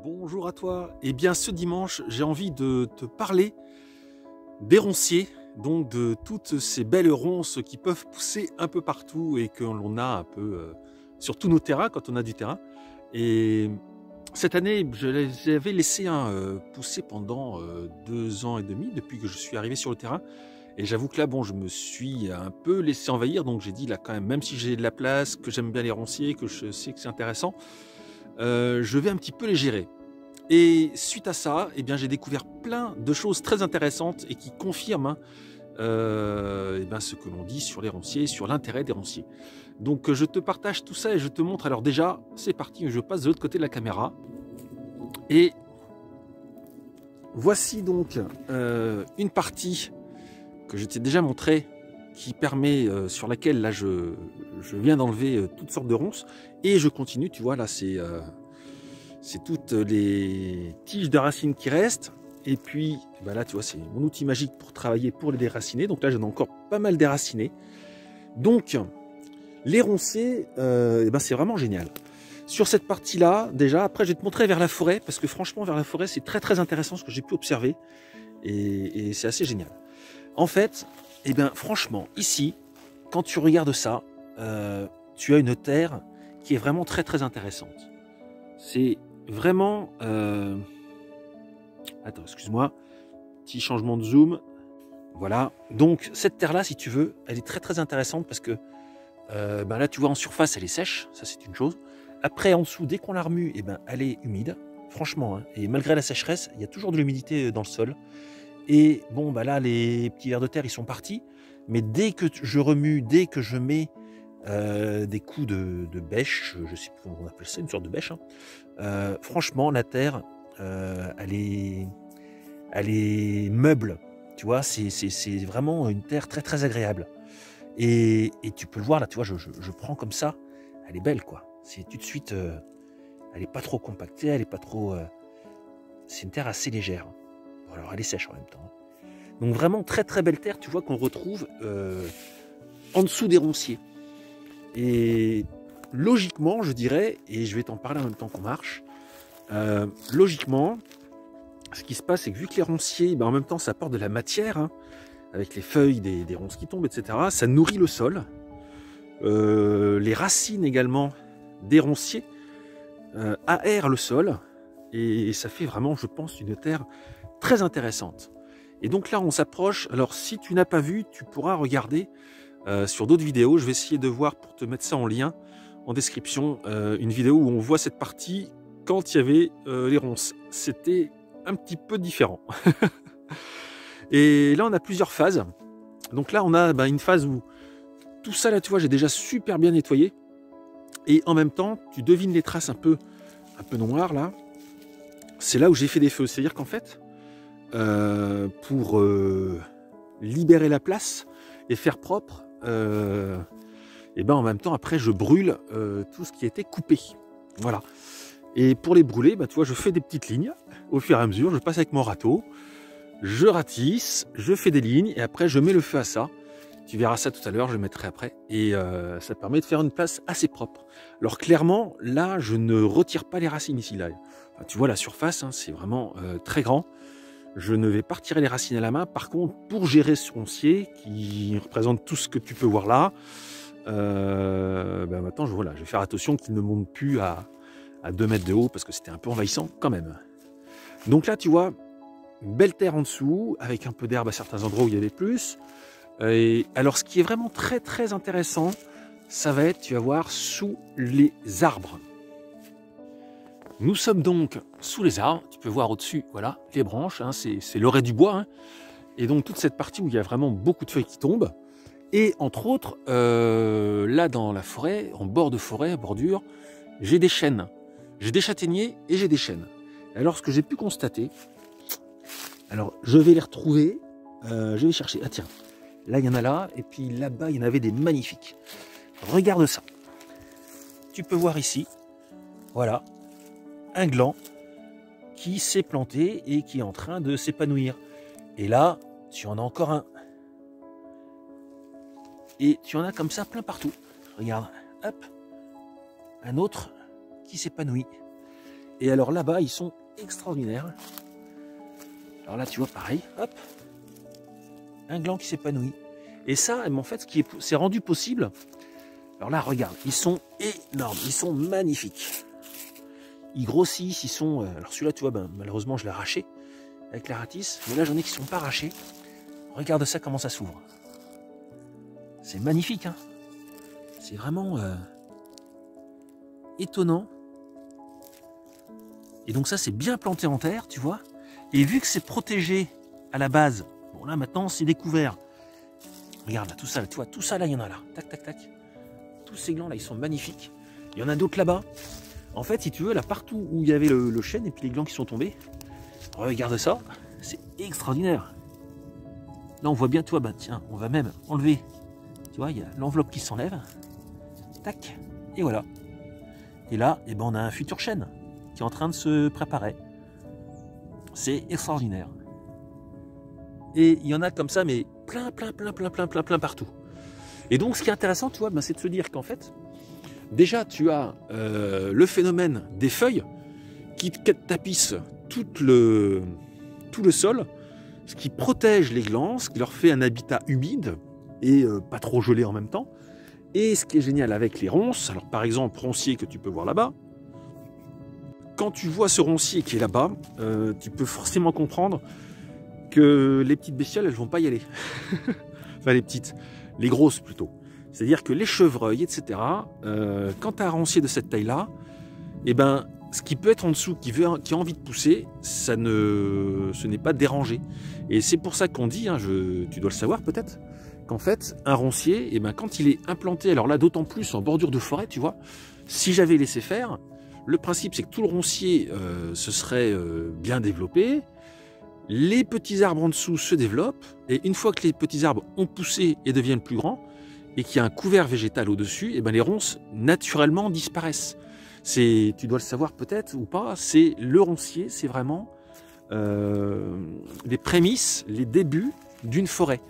Bonjour à toi. Eh bien, ce dimanche, j'ai envie de te parler des ronciers, donc de toutes ces belles ronces qui peuvent pousser un peu partout et que l'on a un peu sur tous nos terrains quand on a du terrain. Et cette année, je les avais laissé pousser pendant 2 ans et demi depuis que je suis arrivé sur le terrain. Et j'avoue que là, bon, je me suis un peu laissé envahir, donc j'ai dit là quand même si j'ai de la place, que j'aime bien les ronciers, que je sais que c'est intéressant, je vais un petit peu les gérer. Et suite à ça, eh bien, j'ai découvert plein de choses très intéressantes et qui confirment ce que l'on dit sur les ronciers, sur l'intérêt des ronciers. Donc je te partage tout ça et je te montre. Alors déjà, c'est parti, je passe de l'autre côté de la caméra. Et voici donc une partie que je t'ai déjà montrée qui permet, sur laquelle là je viens d'enlever toutes sortes de ronces. Et je continue, tu vois, là c'est toutes les tiges de racines qui restent. Et puis là, tu vois, c'est mon outil magique pour travailler, pour les déraciner. Donc là, j'en ai encore pas mal déraciné. Donc, les ronciers, c'est vraiment génial. Sur cette partie-là, déjà, après, je vais te montrer vers la forêt, parce que franchement, vers la forêt, c'est très très intéressant ce que j'ai pu observer. Et c'est assez génial. En fait, franchement, ici, quand tu regardes ça, tu as une terre qui est vraiment très très intéressante. C'est vraiment... Attends, excuse-moi. Petit changement de zoom. Voilà. Donc, cette terre-là, si tu veux, elle est très très intéressante parce que là, tu vois, en surface, elle est sèche. Ça, c'est une chose. Après, en dessous, dès qu'on la remue, elle est humide. Franchement, hein, et malgré la sécheresse, il y a toujours de l'humidité dans le sol. Et bon, là, les petits vers de terre, ils sont partis. Mais dès que je remue, dès que je mets des coups de bêche, je sais plus comment on appelle ça, une sorte de bêche, hein. Franchement, la terre, elle est meuble, tu vois, c'est vraiment une terre très très agréable. Et tu peux le voir là, tu vois, je prends comme ça, elle est belle quoi. C'est tout de suite, elle est pas trop compactée, elle est pas trop, c'est une terre assez légère. Bon, alors elle est sèche en même temps. Donc vraiment très très belle terre, tu vois, qu'on retrouve en dessous des ronciers. Et logiquement, je dirais, et je vais t'en parler en même temps qu'on marche, logiquement, ce qui se passe, c'est que vu que les ronciers, en même temps, ça apporte de la matière, hein, avec les feuilles des ronces qui tombent, etc., ça nourrit le sol. Les racines également des ronciers aèrent le sol, et ça fait vraiment, je pense, une terre très intéressante. Et donc là, on s'approche. Alors, si tu n'as pas vu, tu pourras regarder sur d'autres vidéos. Je vais essayer de voir pour te mettre ça en lien, en description, une vidéo où on voit cette partie quand il y avait les ronces. C'était un petit peu différent. Et là, on a plusieurs phases. Donc là, on a une phase où tout ça, là, tu vois, j'ai déjà super bien nettoyé. Et en même temps, tu devines les traces un peu noires, là. C'est là où j'ai fait des feux. C'est-à-dire qu'en fait, pour libérer la place et faire propre, en même temps, après, je brûle tout ce qui était coupé. Voilà. Et pour les brûler, tu vois, je fais des petites lignes au fur et à mesure. Je passe avec mon râteau, je ratisse, je fais des lignes et après, je mets le feu à ça. Tu verras ça tout à l'heure, je le mettrai après. Et ça permet de faire une place assez propre. Alors clairement, là, je ne retire pas les racines ici. Là. Enfin, tu vois la surface, hein, c'est vraiment très grand. Je ne vais pas retirer les racines à la main. Par contre, pour gérer ce roncier, qui représente tout ce que tu peux voir là, maintenant, je vais faire attention qu'il ne monte plus à 2 mètres de haut, parce que c'était un peu envahissant quand même. Donc là, tu vois, belle terre en dessous, avec un peu d'herbe à certains endroits où il y avait plus. Et alors, ce qui est vraiment très très intéressant, ça va être, tu vas voir, sous les arbres. Nous sommes donc sous les arbres, tu peux voir au-dessus, voilà, les branches, hein, c'est l'orée du bois, hein, et donc toute cette partie où il y a vraiment beaucoup de feuilles qui tombent, et entre autres, là dans la forêt, en bord de forêt, bordure, j'ai des chênes, j'ai des châtaigniers et j'ai des chênes. Alors ce que j'ai pu constater, alors je vais les retrouver, je vais chercher, ah tiens, là il y en a là, et puis là-bas il y en avait des magnifiques. Regarde ça, tu peux voir ici, voilà, un gland qui s'est planté et qui est en train de s'épanouir. Et là, tu en as encore un. Et tu en as comme ça plein partout. Regarde, hop, un autre qui s'épanouit. Et alors là-bas, ils sont extraordinaires. Alors là, tu vois, pareil, hop, un gland qui s'épanouit. Et ça, en fait, ce qui c'est rendu possible. Alors là, regarde, ils sont énormes, ils sont magnifiques. Ils grossissent, ils sont... alors celui-là, tu vois, ben, malheureusement, je l'ai arraché avec la ratisse. Mais là, j'en ai qui ne sont pas arrachés. Regarde ça, comment ça s'ouvre. C'est magnifique, hein. C'est vraiment étonnant. Et donc ça, c'est bien planté en terre, tu vois. Et vu que c'est protégé à la base, bon là, maintenant, c'est découvert. Regarde là, tout ça, tu vois, tout ça là, il y en a là. Tac, tac, tac. Tous ces glands là, ils sont magnifiques. Il y en a d'autres là-bas. En fait, si tu veux, là, partout où il y avait le chêne et puis les glands qui sont tombés, regarde ça, c'est extraordinaire. Là, on voit bien, toi, bah tiens, on va même enlever, tu vois, il y a l'enveloppe qui s'enlève. Tac, et voilà. Et là, eh ben, on a un futur chêne qui est en train de se préparer. C'est extraordinaire. Et il y en a comme ça, mais plein partout. Et donc, ce qui est intéressant, tu vois, ben, c'est de se dire qu'en fait, déjà, tu as le phénomène des feuilles qui tapissent tout le sol, ce qui protège les glands, ce qui leur fait un habitat humide et pas trop gelé en même temps. Et ce qui est génial avec les ronces, alors par exemple, roncier que tu peux voir là-bas, quand tu vois ce roncier qui est là-bas, tu peux forcément comprendre que les petites bestioles, elles vont pas y aller. Enfin, les petites, les grosses plutôt. C'est-à-dire que les chevreuils, etc., quand tu as un roncier de cette taille-là, eh ben, ce qui peut être en dessous, qui a envie de pousser, ce n'est pas dérangé. Et c'est pour ça qu'on dit, hein, tu dois le savoir peut-être, qu'en fait, un roncier, eh ben, quand il est implanté, alors là, d'autant plus en bordure de forêt, tu vois, si j'avais laissé faire, le principe, c'est que tout le roncier se serait bien développé, les petits arbres en dessous se développent, et une fois que les petits arbres ont poussé et deviennent plus grands, et qu'il y a un couvert végétal au-dessus, eh ben, les ronces, naturellement, disparaissent. Tu dois le savoir peut-être ou pas, c'est le roncier, c'est vraiment les prémices, les débuts d'une forêt.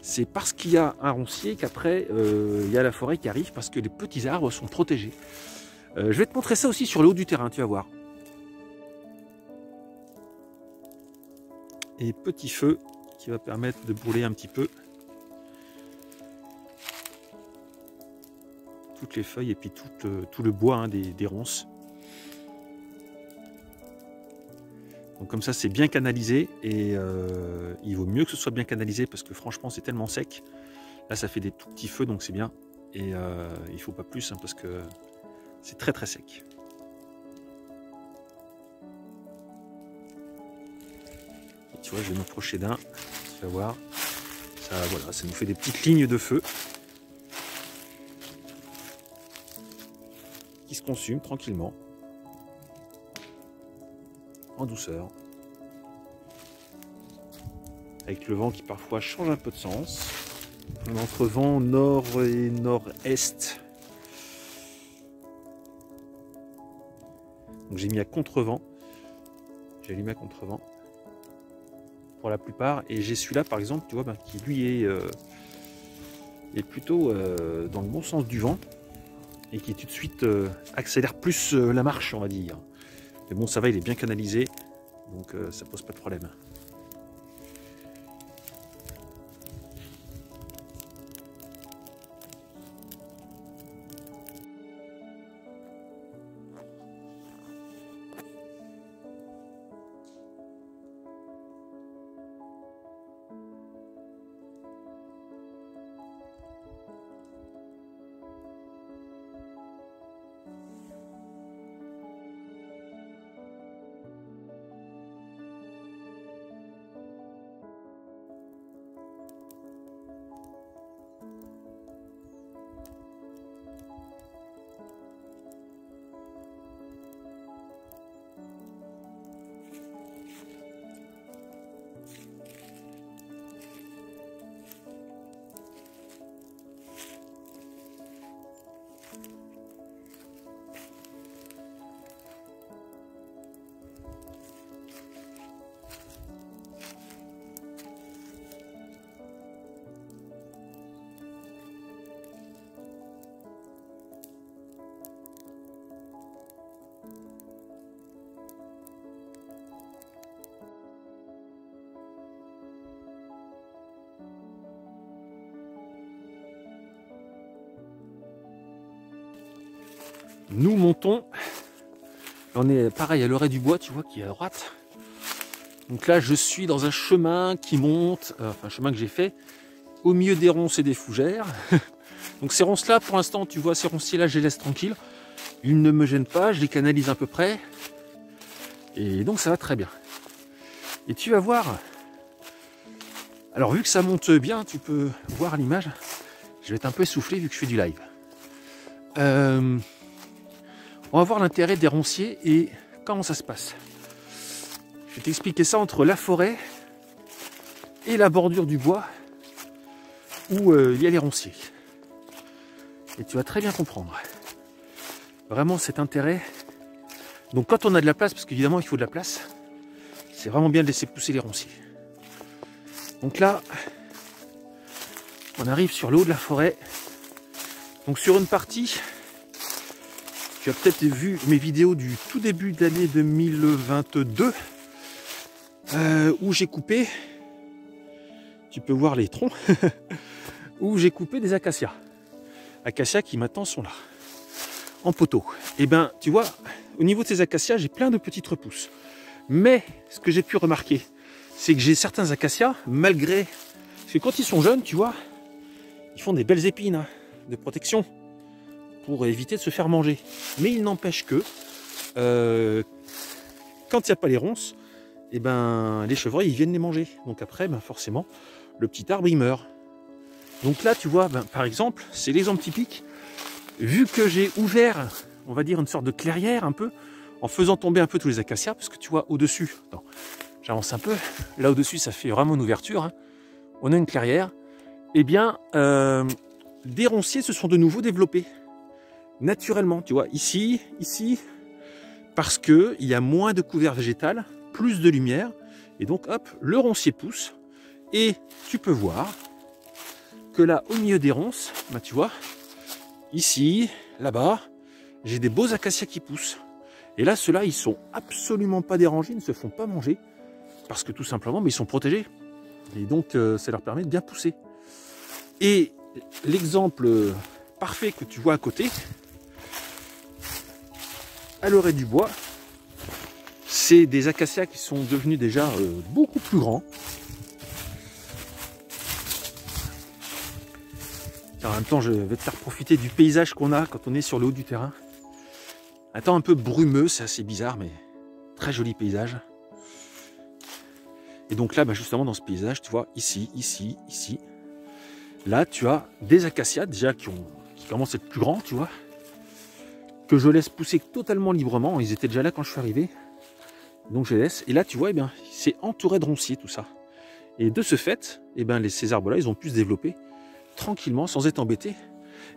C'est parce qu'il y a un roncier qu'après, il y a la forêt qui arrive, parce que les petits arbres sont protégés. Je vais te montrer ça aussi sur le haut du terrain, tu vas voir. Et petit feu qui va permettre de brûler un petit peu toutes les feuilles et puis tout le bois, hein, des ronces. Donc comme ça, c'est bien canalisé et il vaut mieux que ce soit bien canalisé parce que franchement, c'est tellement sec. Là, ça fait des tout petits feux, donc c'est bien. Et il ne faut pas plus, hein, parce que c'est très très sec. Et tu vois, je vais m'approcher d'un, tu vas voir. Ça, voilà, ça nous fait des petites lignes de feu qui se consument tranquillement, en douceur, avec le vent qui parfois change un peu de sens, entre vent nord et nord-est. Donc j'ai mis à contre-vent, j'ai allumé à contre-vent pour la plupart, et j'ai celui-là par exemple, tu vois, ben, qui lui est plutôt dans le bon sens du vent et qui tout de suite accélère plus la marche, on va dire. Mais bon, ça va, il est bien canalisé, donc ça pose pas de problème. nous montons. On est pareil à l'orée du bois, tu vois, qui est à droite. Donc là, je suis dans un chemin qui monte, un chemin que j'ai fait, au milieu des ronces et des fougères. Donc ces ronces-là, pour l'instant, tu vois, ces ronciers-là, je les laisse tranquilles. Ils ne me gênent pas, je les canalise à peu près. Et donc ça va très bien. Et tu vas voir. Alors vu que ça monte bien, tu peux voir l'image. Je vais être un peu essoufflé vu que je fais du live. On va voir l'intérêt des ronciers et comment ça se passe. Je vais t'expliquer ça entre la forêt et la bordure du bois où il y a les ronciers. Et tu vas très bien comprendre. Vraiment cet intérêt. Donc quand on a de la place, parce qu'évidemment il faut de la place, c'est vraiment bien de laisser pousser les ronciers. Donc là, on arrive sur le haut de la forêt. Donc sur une partie, tu as peut-être vu mes vidéos du tout début de l'année 2022, où j'ai coupé, tu peux voir les troncs, où j'ai coupé des acacias. Acacias qui maintenant sont là, en poteau. Et ben, tu vois, au niveau de ces acacias, j'ai plein de petites repousses. Mais, ce que j'ai pu remarquer, c'est que j'ai certains acacias, malgré... Parce que quand ils sont jeunes, tu vois, ils font des belles épines hein, de protection pour éviter de se faire manger. Mais il n'empêche que, quand il n'y a pas les ronces, et ben, les chevreuils, ils viennent les manger. Donc après, ben, forcément, le petit arbre, il meurt. Donc là, tu vois, ben, par exemple, c'est l'exemple typique. Vu que j'ai ouvert, on va dire, une sorte de clairière un peu, en faisant tomber un peu tous les acacias, parce que tu vois, au-dessus, j'avance un peu, là au-dessus, ça fait vraiment une ouverture, hein. On a une clairière, eh bien, des ronciers se sont de nouveau développés, naturellement, tu vois, ici, parce qu'il y a moins de couvert végétal, plus de lumière, et donc, hop, le roncier pousse, et tu peux voir que là, au milieu des ronces, bah, tu vois, ici, là-bas, j'ai des beaux acacias qui poussent. Et là, ceux-là, ils sont absolument pas dérangés, ils ne se font pas manger. Parce que tout simplement, mais ils sont protégés. Et donc, ça leur permet de bien pousser. Et l'exemple parfait que tu vois à côté, à l'orée du bois, c'est des acacias qui sont devenus déjà beaucoup plus grands. En même temps, je vais te faire profiter du paysage qu'on a quand on est sur le haut du terrain. Un temps un peu brumeux, c'est assez bizarre, mais très joli paysage. Et donc là, bah justement, dans ce paysage, tu vois, ici, là, tu as des acacias déjà qui commencent à être plus grands, tu vois, que je laisse pousser totalement librement. Ils étaient déjà là quand je suis arrivé. Donc je les laisse. Et là, tu vois, eh bien, c'est entouré de ronciers, tout ça. Et de ce fait, eh bien, ces arbres-là, ils ont pu se développer tranquillement, sans être embêtés.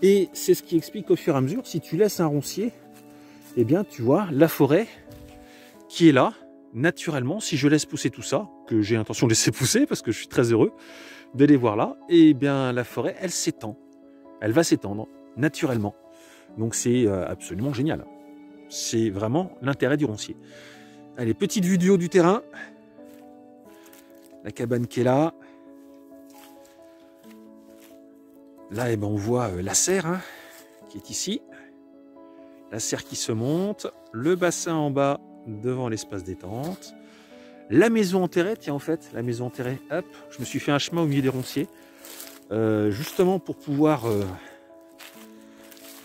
Et c'est ce qui explique qu'au fur et à mesure, si tu laisses un roncier, eh bien, tu vois, la forêt qui est là, naturellement, si je laisse pousser tout ça, que j'ai l'intention de laisser pousser, parce que je suis très heureux de les voir là, eh bien, la forêt, elle s'étend. Elle va s'étendre, naturellement. Donc, c'est absolument génial. C'est vraiment l'intérêt du roncier. Allez, petite vue du haut du terrain. La cabane qui est là. Là, eh ben, on voit la serre hein, qui est ici. La serre qui se monte. Le bassin en bas devant l'espace détente. La maison enterrée, tiens en fait, la maison enterrée, hop, je me suis fait un chemin au milieu des ronciers. Justement pour pouvoir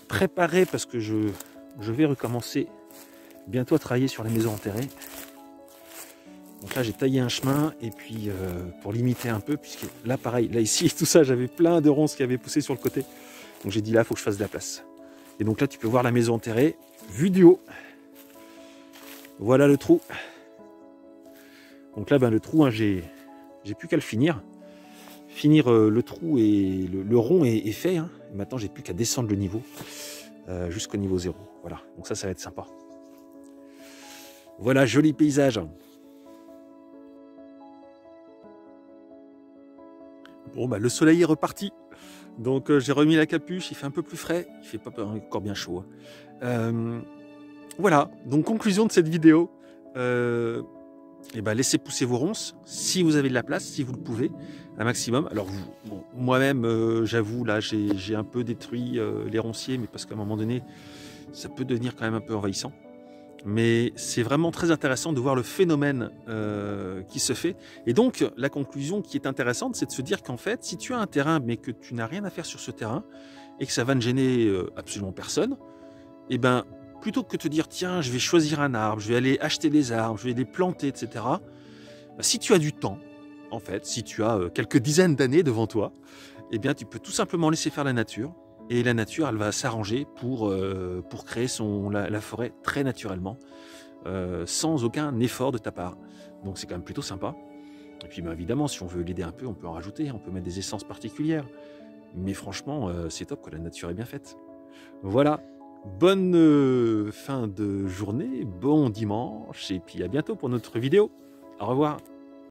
préparer, parce que je vais recommencer bientôt à travailler sur les maisons enterrées. Donc là j'ai taillé un chemin et puis pour limiter un peu, puisque là pareil, là ici tout ça j'avais plein de ronces qui avaient poussé sur le côté. Donc j'ai dit là il faut que je fasse de la place. Et donc là tu peux voir la maison enterrée, vue du haut. Voilà le trou. Donc là ben, le trou, hein, j'ai plus qu'à le finir. Le trou et le rond est fait. Hein. Et maintenant j'ai plus qu'à descendre le niveau jusqu'au niveau 0. Voilà, donc ça va être sympa. Voilà, joli paysage. Bon, bah, le soleil est reparti. Donc, j'ai remis la capuche. Il fait un peu plus frais. Il fait pas encore bien chaud. Hein. Voilà. Donc, conclusion de cette vidéo. Et ben, laissez pousser vos ronces. Si vous avez de la place, si vous le pouvez, un maximum. Alors, bon, moi-même, j'avoue, là, j'ai un peu détruit les ronciers. Mais parce qu'à un moment donné, ça peut devenir quand même un peu envahissant. Mais c'est vraiment très intéressant de voir le phénomène qui se fait. Et donc, la conclusion qui est intéressante, c'est de se dire qu'en fait, si tu as un terrain, mais que tu n'as rien à faire sur ce terrain, et que ça va ne gêner absolument personne, et ben, plutôt que de te dire, tiens, je vais choisir un arbre, je vais aller acheter des arbres, je vais les planter, etc. Ben, si tu as du temps, en fait, si tu as quelques dizaines d'années devant toi, eh bien, tu peux tout simplement laisser faire la nature. Et la nature, elle va s'arranger pour créer la forêt très naturellement, sans aucun effort de ta part. Donc c'est quand même plutôt sympa. Et puis ben, évidemment, si on veut l'aider un peu, on peut en rajouter, on peut mettre des essences particulières. Mais franchement, c'est top, que la nature est bien faite. Voilà, bonne fin de journée, bon dimanche, et puis à bientôt pour notre vidéo. Au revoir.